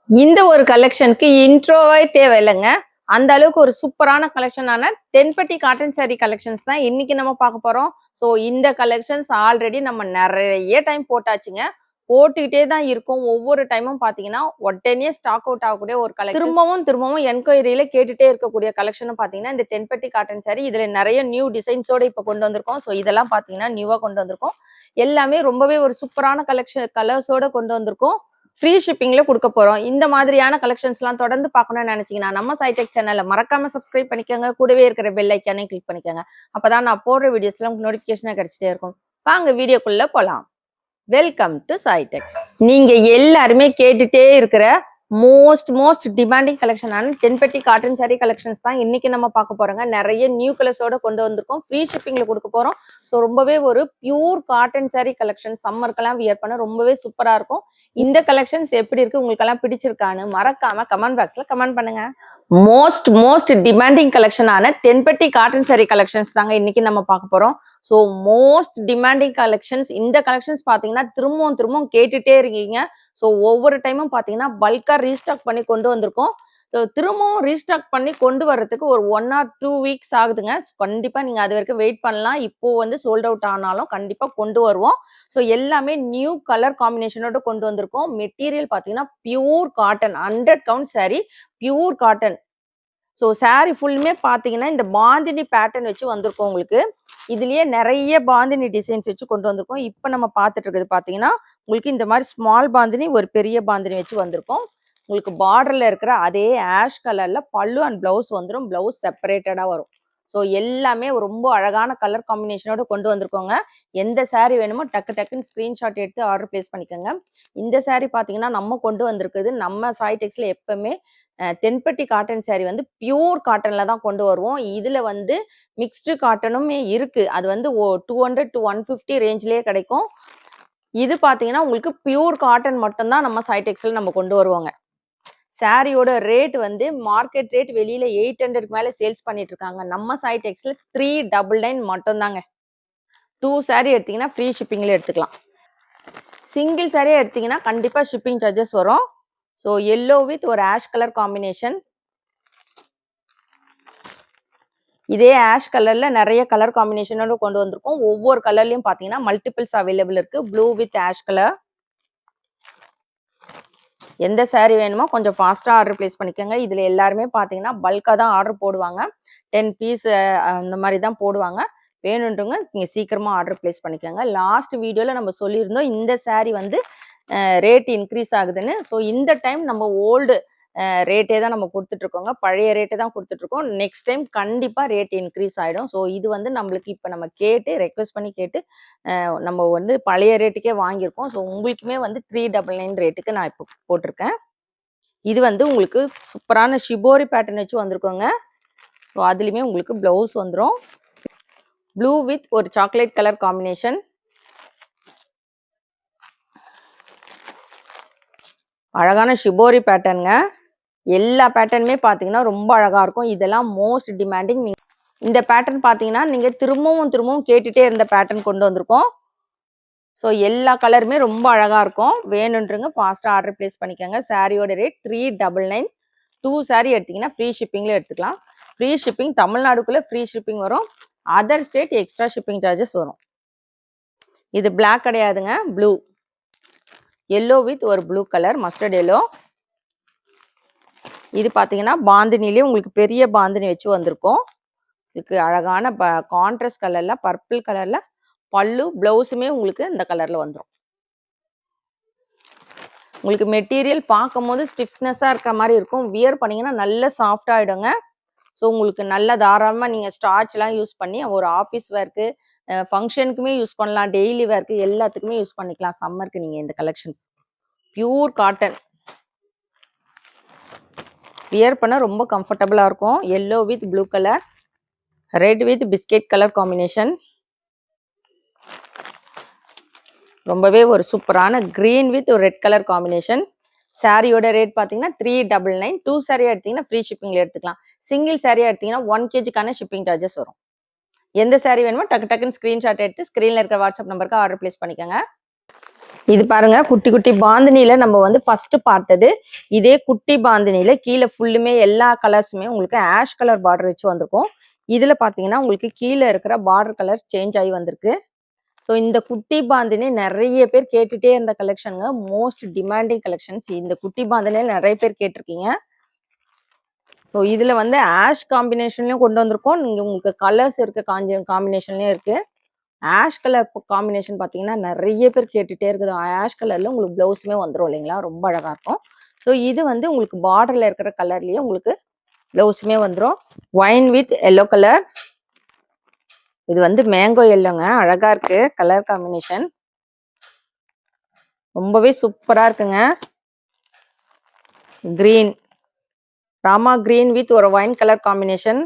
இந்த ஒரு கலெக்ஷனுக்கு இன்ட்ரோவே தேவையில்லைங்க. அந்த அளவுக்கு ஒரு சூப்பரான கலெக்ஷனான தென்பட்டி காட்டன் சாரி கலெக்ஷன்ஸ் தான் இன்னைக்கு நம்ம பார்க்க போறோம். ஸோ இந்த கலெக்ஷன்ஸ் ஆல்ரெடி நம்ம நெறைய டைம் போட்டாச்சுங்க. போட்டுக்கிட்டே தான் இருக்கோம். ஒவ்வொரு டைமும் பார்த்தீங்கன்னா, உடனே ஸ்டாக் அவுட் ஆகக்கூடிய ஒரு கலெக்ஷன். திரும்பவும் என்கொயரியில கேட்டுட்டே இருக்கக்கூடிய கலெக்ஷனும் பார்த்தீங்கன்னா, இந்த தென்பட்டி காட்டன் சாரி. இதுல நெறைய நியூ டிசைன்ஸோட இப்ப கொண்டு வந்திருக்கோம். ஸோ இதெல்லாம் பார்த்தீங்கன்னா, நியூவா கொண்டு வந்திருக்கோம். எல்லாமே ரொம்பவே ஒரு சூப்பரான கலர்ஸோட கொண்டு வந்திருக்கோம். ஃப்ரீ ஷிப்பிங்ல கொடுக்க போறோம். இந்த மாதிரியான கலெக்ஷன்ஸ்லாம் தொடர்ந்து பார்க்கணும்னு நினைச்சீங்கன்னா, நம்ம சைடெக் சேனலை மறக்காம சப்ஸ்கிரைப் பண்ணிக்கோங்க. கூடவே இருக்கிற பெல் ஐக்கானையும் கிளிக் பண்ணிக்கோங்க. அப்பதான் நான் போடுற வீடியோஸ்லாம் உங்களுக்கு நோட்டிஃபிகேஷனா கிடைச்சிட்டே இருக்கும். வாங்க வீடியோக்குள்ள போலாம். Welcome to சைடெக்ஸ். நீங்க எல்லாருமே கேட்டுட்டே இருக்கிற most demanding கலெக்ஷனான தென்பட்டி cotton sorry collections தான் இன்னைக்கு நம்ம பார்க்க போறோங்க. நிறைய நியூ கலர்ஸோட கொண்டு வந்திருக்கோம். ஃப்ரீ ஷிப்பிங்ல கொடுக்க போறோம். ஸோ ரொம்பவே ஒரு பியூர் காட்டன் சாரி கலெக்ஷன் சம்மருக்கெல்லாம் வியர் பண்ண ரொம்பவே சூப்பரா இருக்கும். இந்த கலெக்ஷன்ஸ் எப்படி இருக்கு, உங்களுக்கெல்லாம் பிடிச்சிருக்கான்னு மறக்காம கமெண்ட் பாக்ஸ்ல கமெண்ட் பண்ணுங்க. Most demanding கலெக்ஷனான தென்பட்டி cotton sorry collections தாங்க இன்னைக்கு நம்ம பார்க்க போறோம். So most demanding collections. இந்த கலெக்ஷன்ஸ் பார்த்தீங்கன்னா திரும்பவும் கேட்டுட்டே இருக்கீங்க. ஸோ ஒவ்வொரு டைமும் பார்த்தீங்கன்னா பல்கா ரீஸ்டாக் பண்ணி கொண்டு வந்திருக்கோம். ஸோ திரும்பவும் ரீஸ்டாக் பண்ணி கொண்டு வர்றதுக்கு ஒரு 1 or 2 வீக்ஸ் ஆகுதுங்க. கண்டிப்பா நீங்க அது வரைக்கும் வெயிட் பண்ணலாம். இப்போ வந்து சோல்ட் அவுட் ஆனாலும் கண்டிப்பா கொண்டு வருவோம். ஸோ எல்லாமே நியூ கலர் காம்பினேஷனோட கொண்டு வந்திருக்கோம். மெட்டீரியல் பார்த்தீங்கன்னா pure cotton 100 count sorry, pure cotton. So sorry ஃபுல்லுமே பார்த்தீங்கன்னா இந்த பாந்தினி பேட்டர்ன் வச்சு வந்திருக்கோம். உங்களுக்கு இதுலயே நிறைய பாந்தினி டிசைன்ஸ் வச்சு கொண்டு வந்திருக்கோம். இப்போ நம்ம பார்த்துட்டு இருக்கிறது பார்த்தீங்கன்னா உங்களுக்கு இந்த மாதிரி ஸ்மால் பாந்தினி, ஒரு பெரிய பாந்தினி வச்சு வந்திருக்கோம். உங்களுக்கு பார்டர்ல இருக்கிற அதே ஆஷ் கலர்ல பல்லு அண்ட் பிளவுஸ் வந்துடும். பிளவுஸ் செப்பரேட்டடா வரும். ஸோ எல்லாமே ரொம்ப அழகான கலர் காம்பினேஷனோட கொண்டு வந்திருக்கோங்க. எந்த சாரி வேணுமோ டக்குன்னு ஸ்கிரீன்ஷாட் எடுத்து ஆர்டர் பிளேஸ் பண்ணிக்கோங்க. இந்த சாரி பார்த்தீங்கன்னா நம்ம கொண்டு வந்திருக்குது நம்ம சாய்டெக்ஸ்ல எப்பவுமே தென்பட்டி காட்டன் சாரி வந்து பியூர் காட்டன்ல தான் கொண்டு வருவோம். இதுல வந்து மிக்ஸ்டு காட்டனுமே இருக்கு. அது வந்து 200 to 150 ரேஞ்சிலேயே கிடைக்கும். இது பாத்தீங்கன்னா உங்களுக்கு பியூர் காட்டன் மட்டும்தான் நம்ம சைடெக்ஸ்ல நம்ம கொண்டு வருவோங்க. சாரியோட ரேட் வந்து மார்க்கெட் ரேட் வெளியில 800 மேல சேல்ஸ் பண்ணிட்டு இருக்காங்க. நம்ம சைடெக்ஸ்ல 399 மட்டும் தாங்க. 2 சாரி எடுத்தீங்கன்னா ஃப்ரீ ஷிப்பிங்ல எடுத்துக்கலாம். சிங்கிள் சாரி எடுத்தீங்கன்னா கண்டிப்பா ஷிப்பிங் சார்ஜஸ் வரும். ஸோ எல்லோ வித் ஒரு ஆஷ் கலர் காம்பினேஷன். இதே ஆஷ் கலர்ல நிறைய கலர் காம்பினேஷனோட கொண்டு வந்திருக்கோம். ஒவ்வொரு கலர்லயும் பாத்தீங்கன்னா மல்டிபிள்ஸ் அவைலபிள் இருக்கு. Blue with ash colour. எந்த சாரி வேணுமோ கொஞ்சம் ஃபாஸ்டா ஆர்டர் பிளேஸ் பண்ணிக்கோங்க. இதுல எல்லாருமே பாத்தீங்கன்னா பல்கா தான் ஆர்டர் போடுவாங்க. 10 பீஸ் அந்த மாதிரி தான் போடுவாங்க. வேணுன்றவங்க நீங்க சீக்கிரமா ஆர்டர் பிளேஸ் பண்ணிக்கோங்க. லாஸ்ட் வீடியோல நம்ம சொல்லியிருந்தோம் இந்த சாரி வந்து ரேட் இன்க்ரீஸ் ஆகுதுன்னு. ஸோ இந்த டைம் நம்ம ஓல்டு ரேட்டே தான் நம்ம கொடுத்துட்டு இருக்கோங்க. பழைய ரேட்டே தான் கொடுத்துட்டு இருக்கோம். நெக்ஸ்ட் டைம் கண்டிப்பா ரேட் இன்க்ரீஸ் ஆயிடும். ஸோ இது வந்து நம்மளுக்கு இப்போ நம்ம கேட்டு ரெக்வஸ்ட் பண்ணி கேட்டு நம்ம வந்து பழைய ரேட்டுக்கே வாங்கியிருக்கோம். ஸோ உங்களுக்குமே வந்து 399 ரேட்டுக்கு நான் இப்போ போட்டிருக்கேன். இது வந்து உங்களுக்கு சூப்பரான ஷிபோரி பேட்டர்ன் வச்சு வந்திருக்கோங்க. ஸோ அதுலேயுமே உங்களுக்கு பிளவுஸ் வந்துடும். ப்ளூ வித் ஒரு சாக்லேட் கலர் காம்பினேஷன். அழகான ஷிபோரி பேட்டர்னுங்க. எல்லா பேட்டர்னுமே பார்த்தீங்கன்னா ரொம்ப அழகா இருக்கும். இதெல்லாம் மோஸ்ட் டிமாண்டிங். இந்த பேட்டர்ன் பார்த்தீங்கன்னா நீங்க திரும்பவும் கேட்டுட்டே இருந்த பேட்டர்ன் கொண்டு வந்திருக்கோம். ஸோ எல்லா கலருமே ரொம்ப அழகா இருக்கும். வேணுன்றங்க ஃபாஸ்டா ஆர்டர் பிளேஸ் பண்ணிக்கோங்க. சாரியோட ரேட் 399. 2 சாரி எடுத்தீங்கன்னா ஃப்ரீ ஷிப்பிங்ல எடுத்துக்கலாம். ஃப்ரீ ஷிப்பிங் தமிழ்நாடுக்குள்ள ஃப்ரீ ஷிப்பிங் வரும். Other state extra shipping charges வரும். இது பிளாக் கிடையாதுங்க, ப்ளூ. எல்லோ வித் ஒரு ப்ளூ கலர், மஸ்டர்ட் எல்லோ. இது பார்த்தீங்கன்னா பாந்தினிலே உங்களுக்கு பெரிய பாந்தினி வச்சு வந்திருக்கும். இதுக்கு அழகான கான்ட்ராஸ்ட் கலர்ல பர்பிள் கலர்ல பல்லு, பிளவுஸுமே உங்களுக்கு இந்த கலர்ல வந்துடும். உங்களுக்கு மெட்டீரியல் பார்க்கும் போது ஸ்டிஃப்னஸா இருக்கிற மாதிரி இருக்கும். வியர் பண்ணீங்கன்னா நல்ல சாஃப்ட் ஆயிடுங்க. ஸோ உங்களுக்கு நல்ல தாராளமாக நீங்கள் ஸ்டார்ச்லாம் யூஸ் பண்ணி ஒரு ஆஃபீஸ் வேர்க்கு, ஃபங்க்ஷனுக்குமே யூஸ் பண்ணலாம். டெய்லி வேர்க்கு எல்லாத்துக்குமே யூஸ் பண்ணிக்கலாம். சம்மருக்கு நீங்கள் இந்த கலெக்ஷன்ஸ் பியூர் காட்டன் வியர் பண்ண ரொம்ப கம்ஃபர்டபுளாக இருக்கும். Yellow with blue colour, red with biscuit colour combination. ரொம்பவே ஒரு சூப்பரான கிரீன் வித் ஒரு ரெட் கலர் காம்பினேஷன். சாரியோட ரேட் பார்த்தீங்கன்னா 399. 2 சாரியா எடுத்தீங்கன்னா ஃப்ரீ ஷிப்பிங்ல எடுத்துக்கலாம். சிங்கிள் சாரியா எடுத்தீங்கன்னா 1 kgக்கான ஷிப்பிங் சார்ஜஸ் வரும். எந்த சாரி வேணுமோ டக்குன்னு ஸ்கிரீன்ஷாட் எடுத்து ஸ்க்ரீனில் இருக்கிற வாட்ஸ்அப் நம்பருக்கு ஆர்டர் பிளேஸ் பண்ணிக்கோங்க. இது பாருங்க குட்டி குட்டி பாந்தினியில நம்ம வந்து ஃபர்ஸ்ட் பார்த்தது. இதே குட்டி பாந்தினியில கீழே ஃபுல்லுமே எல்லா கலர்ஸுமே உங்களுக்கு ஆஷ் கலர் பார்டர் வச்சு வந்திருக்கும். இதுல பாத்தீங்கன்னா உங்களுக்கு கீழே இருக்கிற பார்டர் கலர் சேஞ்ச் ஆகி வந்திருக்கு. ஸோ இந்த குட்டி பாந்தினி நிறைய பேர் கேட்டுட்டே இருந்த கலெக்ஷனுங்க. Most demanding collections. இந்த குட்டி பாந்தினியில் நிறைய பேர் கேட்டிருக்கீங்க. ஸோ இதுல வந்து ஆஷ் காம்பினேஷன்லயும் கொண்டு வந்திருக்கோம். நீங்க உங்களுக்கு கலர்ஸ் இருக்க காம்பினேஷன்லயும் இருக்கு. ஆஷ் கலர் காம்பினேஷன் பார்த்தீங்கன்னா நிறைய பேர் கேட்டுட்டே இருக்குது. ஆஷ் கலர்ல உங்களுக்கு ப்ளவுஸுமே வந்துடும் இல்லைங்களா, ரொம்ப அழகா இருக்கும். ஸோ இது வந்து உங்களுக்கு பார்டர்ல இருக்கிற கலர்லயே உங்களுக்கு ப்ளவுஸுமே வந்துடும். Wine with yellow colour. இது வந்து மேங்கோ எல்லோங்க, அழகா இருக்கு கலர் காம்பினேஷன், ரொம்பவே சூப்பரா இருக்குங்க. கிரீன், ராமா கிரீன் வித் ஒரு ஒயின் கலர் காம்பினேஷன்.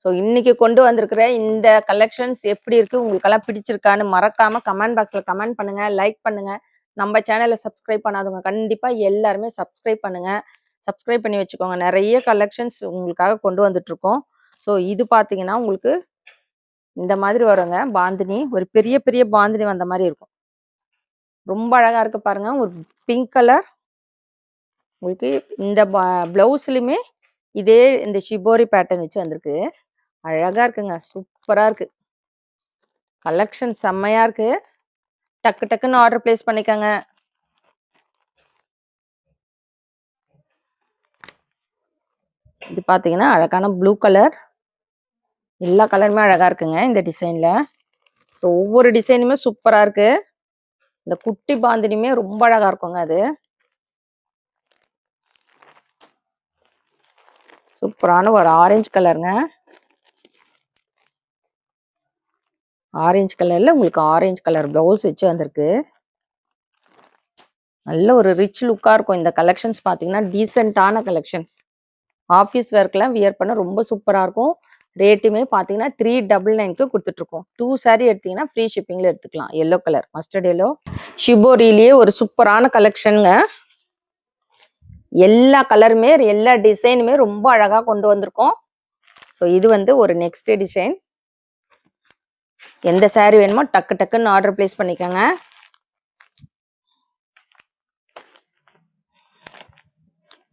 ஸோ இன்னைக்கு கொண்டு வந்திருக்கிற இந்த கலெக்ஷன்ஸ் எப்படி இருக்கு, உங்களுக்கெல்லாம் பிடிச்சிருக்கான்னு மறக்காம கமெண்ட் பாக்ஸ்ல கமெண்ட் பண்ணுங்க, லைக் பண்ணுங்க. நம்ம சேனலை சப்ஸ்கிரைப் பண்ணாதவங்க கண்டிப்பா எல்லாருமே சப்ஸ்கிரைப் பண்ணுங்க, சப்ஸ்கிரைப் பண்ணி வச்சுக்கோங்க. நிறைய கலெக்ஷன்ஸ் உங்களுக்காக கொண்டு வந்துட்டு இருக்கோம். ஸோ இது பார்த்தீங்கன்னா உங்களுக்கு இந்த மாதிரி வருங்க பாந்தினி, ஒரு பெரிய பெரிய பாந்தினி வந்த மாதிரி இருக்கும். ரொம்ப அழகா இருக்கு பாருங்க. ஒரு பிங்க் கலர் உங்களுக்கு இந்த பிளவுஸ்லயுமே இதே இந்த ஷிபோரி பேட்டர்ன் வச்சு வந்திருக்கு. அழகா இருக்குங்க, சூப்பரா இருக்கு. கலெக்ஷன் செம்மையா இருக்கு. டக்கு டக்குன்னு ஆர்டர் பிளேஸ் பண்ணிக்கோங்க. இது பாத்தீங்கன்னா அழகான ப்ளூ கலர். எல்லா கலருமே அழகா இருக்குங்க இந்த டிசைன்ல. ஸோ ஒவ்வொரு டிசைனுமே சூப்பரா இருக்கு. இந்த குட்டி பாந்தினியுமே ரொம்ப அழகா இருக்குங்க. அது சூப்பரான ஒரு ஆரஞ்சு கலருங்க. ஆரஞ்சு கலர்ல உங்களுக்கு ஆரஞ்சு கலர் பிளவுஸ் வச்சு வந்திருக்கு. நல்ல ஒரு ரிச் லுக்கா இருக்கும் இந்த கலெக்ஷன்ஸ். பாத்தீங்கன்னா டீசென்டான கலெக்ஷன்ஸ். ஆஃபீஸ் ஒர்க்லாம் வியர் பண்ண ரொம்ப சூப்பரா இருக்கும். ரேட்டுமே பாத்தீங்கன்னா 399க்கு கொடுத்துட்டு இருக்கோம். 2 சாரி எடுத்தீங்கன்னா ஃப்ரீ ஷிப்பிங்ல எடுத்துக்கலாம். Yellow colour, mustard yellow. ஷிபோரியிலேயே ஒரு சூப்பரான கலெக்ஷனுங்க. எல்லா கலருமே எல்லா டிசைனுமே ரொம்ப அழகா கொண்டு வந்திருக்கோம். ஸோ இது வந்து ஒரு நெக்ஸ்ட் டிசைன். எந்த சாரி வேணுமோ டக்கு டக்குன்னு ஆர்டர் பிளேஸ் பண்ணிக்கோங்க.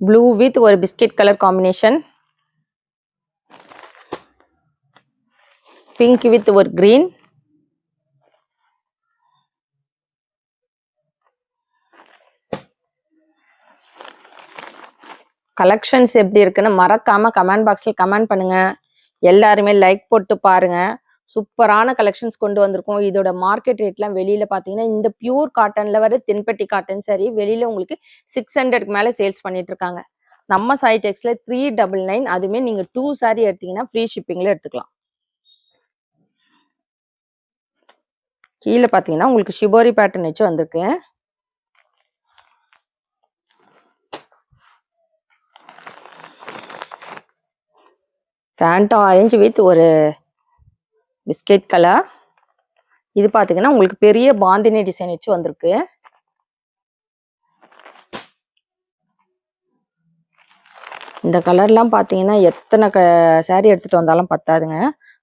ப்ளூ வித் ஒரு biscuit colour combination, pink with ஒரு கிரீன், கலெக்ஷன்ஸ் எப்படி இருக்குன்னு மறக்காம கமெண்ட் பாக்ஸ்ல கமெண்ட் பண்ணுங்க. எல்லாருமே லைக் போட்டு பாருங்க. சூப்பரான கலெக்ஷன்ஸ் கொண்டு வந்திருக்கோம். இதோட மார்க்கெட் ரேட்லாம் வெளியில பாத்தீங்கன்னா இந்த பியூர் காட்டன்ல வர தென்பட்டி காட்டன் சாரி வெளியில உங்களுக்கு 600க்கு மேல சேல்ஸ் பண்ணிட்டு இருக்காங்க. நம்ம சைடெக்ஸ்ல 399. அதுவுமே நீங்க 2 சாரி எடுத்தீங்கன்னா ஃப்ரீ ஷிப்பிங்ல எடுத்துக்கலாம். கீழே பாத்தீங்கன்னா உங்களுக்கு ஷிபோரி பேட்டர்ன் வச்சு வந்திருக்கு. ஃபேண்டா ஆரஞ்சு வித் ஒரு பிஸ்கெட் கலர். இது பாத்தீங்கன்னா உங்களுக்கு பெரிய பாந்தினி டிசைன் வச்சு வந்திருக்கு. இந்த கலர்லாம் பாத்தீங்கன்னா எத்தனை சாரி எடுத்துட்டு வந்தாலும் பத்தாதுங்க.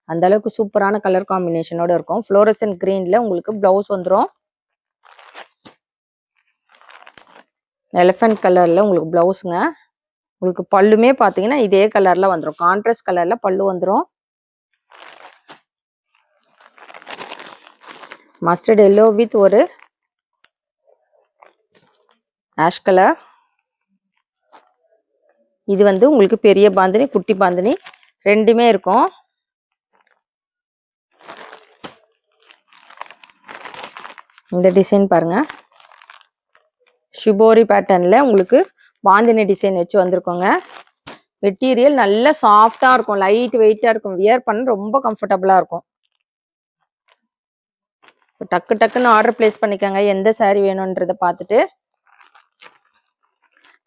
அந்த அளவுக்கு சூப்பரான கலர் காம்பினேஷனோட இருக்கும். ஃப்ளோரசன்ட் கிரீன்ல உங்களுக்கு பிளவுஸ் வந்துடும். எலிஃபென்ட் கலர்ல உங்களுக்கு பிளவுஸுங்க. உங்களுக்கு பல்லுமே பாத்தீங்கன்னா இதே கலர்ல வந்துடும். கான்ட்ராஸ்ட் கலர்ல பல்லு வந்துடும். மஸ்டர்ட் எல்லோ வித் ஒரு ஆஷ் கலர். இது வந்து உங்களுக்கு பெரிய பாந்தினி குட்டி பாந்தினி ரெண்டுமே இருக்கும். இந்த டிசைன் பாருங்க, ஷிபோரி பேட்டர்ன்ல உங்களுக்கு பாந்தினி டிசைன் வச்சு வந்திருக்கோங்க. மெட்டீரியல் நல்ல சாஃப்டா இருக்கும், லைட் வெயிட்டா இருக்கும், வியர் பண்ண ரொம்ப கம்ஃபர்டபுளா இருக்கும். டக்கு டக்குன்னு ஆர்டர் பிளேஸ் பண்ணிக்கோங்க எந்த சாரி வேணும்ன்றத பார்த்துட்டு.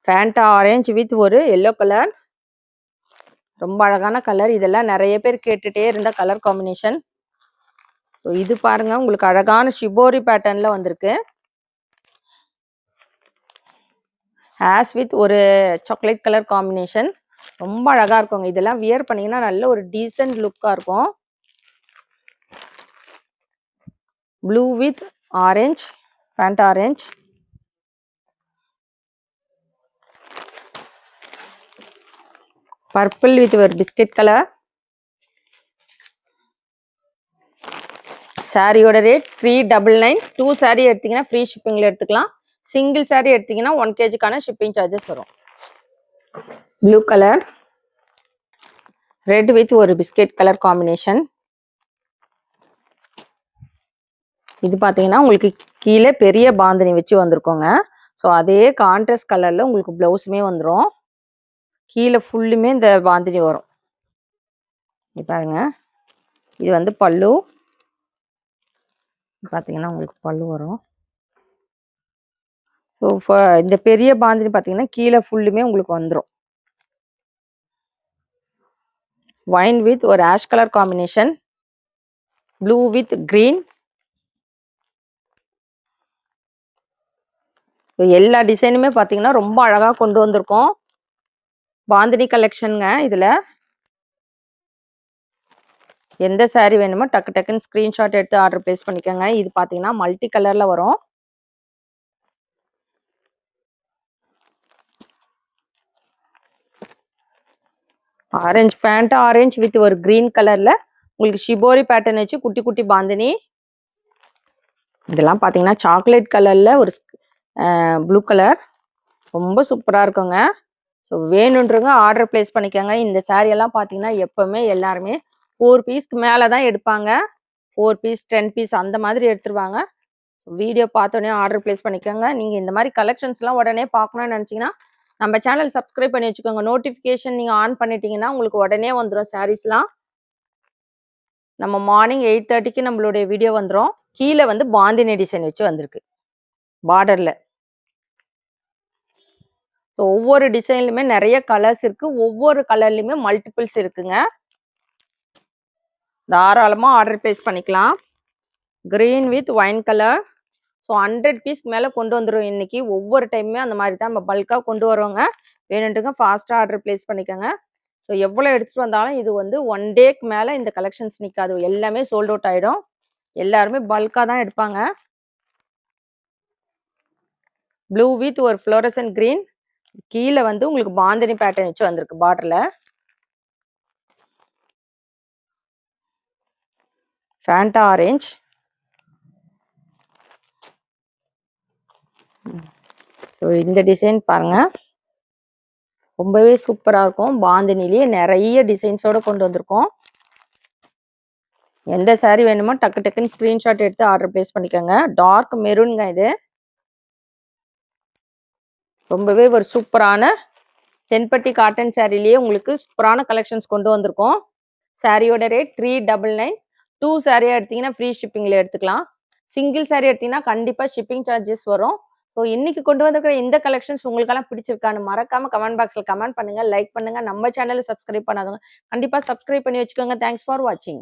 ஃபேண்டா ஆரஞ்சு வித் ஒரு எல்லோ கலர், ரொம்ப அழகான கலர். இதெல்லாம் நிறைய பேர் கேட்டுட்டே இருந்த கலர் காம்பினேஷன். ஸோ இது பாருங்க உங்களுக்கு அழகான ஷிபோரி பேட்டர்ன்ல வந்திருக்கு. ஹேஸ் வித் ஒரு சாக்லேட் கலர் காம்பினேஷன், ரொம்ப அழகா இருக்குங்க. இதெல்லாம் வியர் பண்ணீங்கன்னா நல்ல ஒரு டீசென்ட் லுக்கா இருக்கும். Blue with orange, pant orange, purple with ஒரு பிஸ்கட் கலர். சாரியோட ரேட் 399. 2 சாரி எடுத்தீங்கன்னா ஃப்ரீ ஷிப்பிங்ல எடுத்துக்கலாம். சிங்கிள் சாரி எடுத்தீங்கன்னா 1 kgக்கான ஷிப்பிங் சார்ஜஸ் வரும். ப்ளூ கலர், ரெட் வித் ஒரு பிஸ்கட் கலர் காம்பினேஷன். இது பார்த்தீங்கன்னா உங்களுக்கு கீழே பெரிய பாந்தினி வச்சு வந்திருக்கோங்க. ஸோ அதே கான்ட்ராஸ்ட் கலரில் உங்களுக்கு ப்ளவுஸுமே வந்துடும். கீழே ஃபுல்லுமே இந்த பாந்தினி வரும். இது பாருங்க, இது வந்து பல்லு. பார்த்தீங்கன்னா உங்களுக்கு பல்லு வரும். ஸோ இந்த பெரிய பாந்தினி பார்த்தீங்கன்னா கீழே ஃபுல்லுமே உங்களுக்கு வந்துடும். வைன் வித் ஒரு ash colour combination, blue with green. எல்லா டிசைனுமே பார்த்தீங்கன்னா ரொம்ப அழகாக கொண்டு வந்திருக்கோம். பாந்தினி கலெக்ஷனுங்க. இதில் எந்த சாரீ வேணுமோ டக்கு டக்குன்னு ஸ்க்ரீன்ஷாட் எடுத்து ஆர்டர் பிளேஸ் பண்ணிக்கோங்க. இது பார்த்தீங்கன்னா மல்டி கலரில் வரும். ஆரஞ்சு பேண்ட் ஆரஞ்சு வித் ஒரு கிரீன் கலரில் உங்களுக்கு ஷிபோரி பேட்டர்ன் வச்சு குட்டி குட்டி பாந்தினி. இதெல்லாம் பார்த்தீங்கன்னா சாக்லேட் கலரில் ஒரு ப்ளூ கலர் ரொம்ப சூப்பராக இருக்குங்க. ஸோ வேணுன்றவங்க ஆர்டர் பிளேஸ் பண்ணிக்கோங்க. இந்த சாரீ எல்லாம் பார்த்தீங்கன்னா எப்போவுமே எல்லாருமே 4 பீஸ்க்கு மேலே தான் எடுப்பாங்க. 4 பீஸ் 10 பீஸ் அந்த மாதிரி எடுத்துருவாங்க. வீடியோ பார்த்தோன்னே ஆர்டர் பிளேஸ் பண்ணிக்கோங்க. நீங்கள் இந்த மாதிரி கலெக்ஷன்ஸ்லாம் உடனே பார்க்கணும்னு நினச்சிங்கன்னா நம்ம சேனல் சப்ஸ்கிரைப் பண்ணி வச்சுக்கோங்க. நோட்டிஃபிகேஷன் நீங்கள் ஆன் பண்ணிட்டீங்கன்னா உங்களுக்கு உடனே வந்துடும் சாரீஸ்லாம். நம்ம மார்னிங் 8:30க்கு நம்மளுடைய வீடியோ வந்துடும். கீழே வந்து பாந்தினி டிசைன் வச்சு வந்திருக்கு பார்டரில். ஸோ ஒவ்வொரு டிசைன்லையுமே நிறைய கலர்ஸ் இருக்குது. ஒவ்வொரு கலர்லையுமே மல்டிபிள்ஸ் இருக்குங்க. தாராளமாக ஆர்டர் பிளேஸ் பண்ணிக்கலாம். Green with wine colour. So 100 பீஸ்க்கு மேலே கொண்டு வந்துடும் இன்னைக்கு. ஒவ்வொரு டைமுமே அந்த மாதிரி தான் நம்ம பல்காக கொண்டு வருவோங்க. வேணுன்றங்க ஃபாஸ்ட்டாக ஆர்டர் பிளேஸ் பண்ணிக்கோங்க. ஸோ எவ்வளோ எடுத்துகிட்டு வந்தாலும் இது வந்து 1 டேக்கு மேலே இந்த கலெக்ஷன்ஸ் நிற்காது. எல்லாமே சோல்ட் அவுட் ஆகிடும். எல்லாருமே பல்காக தான் எடுப்பாங்க. ப்ளூ வித் ஒரு ஃப்ளோரசன் கிரீன். கீழே வந்து உங்களுக்கு பாந்தினி பேட்டர்ன் வச்சு வந்திருக்கு பார்டரில். Fanta orange. ஸோ இந்த டிசைன் பாருங்க, ரொம்பவே சூப்பராக இருக்கும். பாந்தினிலேயே நிறைய டிசைன்ஸோடு கொண்டு வந்திருக்கோம். எந்த சாரீ வேணுமோ டக்கு டக்குன்னு ஸ்க்ரீன்ஷாட் எடுத்து ஆர்டர் பிளேஸ் பண்ணிக்கோங்க. டார்க் மெரூனுங்க இது. ரொம்பவே ஒரு சூப்பரான தென்பட்டி காட்டன் சாரிலேயே உங்களுக்கு சூப்பரான கலெக்ஷன்ஸ் கொண்டு வந்திருக்கோம். சாரியோட ரேட் 399. 2 சாரியாக எடுத்தீங்கன்னா ஃப்ரீ ஷிப்பிங்கில் எடுத்துக்கலாம். சிங்கிள் சாரி எடுத்தீங்கன்னா கண்டிப்பாக ஷிப்பிங் சார்ஜஸ் வரும். ஸோ இன்னைக்கு கொண்டு வந்திருக்கிற இந்த கலெக்ஷன்ஸ் உங்களுக்கெல்லாம் பிடிச்சிருக்கான்னு மறக்காம கமெண்ட் பாக்ஸில் கமெண்ட் பண்ணுங்க, லைக் பண்ணுங்க. நம்ம சேனலை சப்ஸ்கிரைப் பண்ணாதவங்க கண்டிப்பாக சப்ஸ்கிரைப் பண்ணி வச்சுக்கோங்க. தேங்க்ஸ் ஃபார் வாட்சிங்.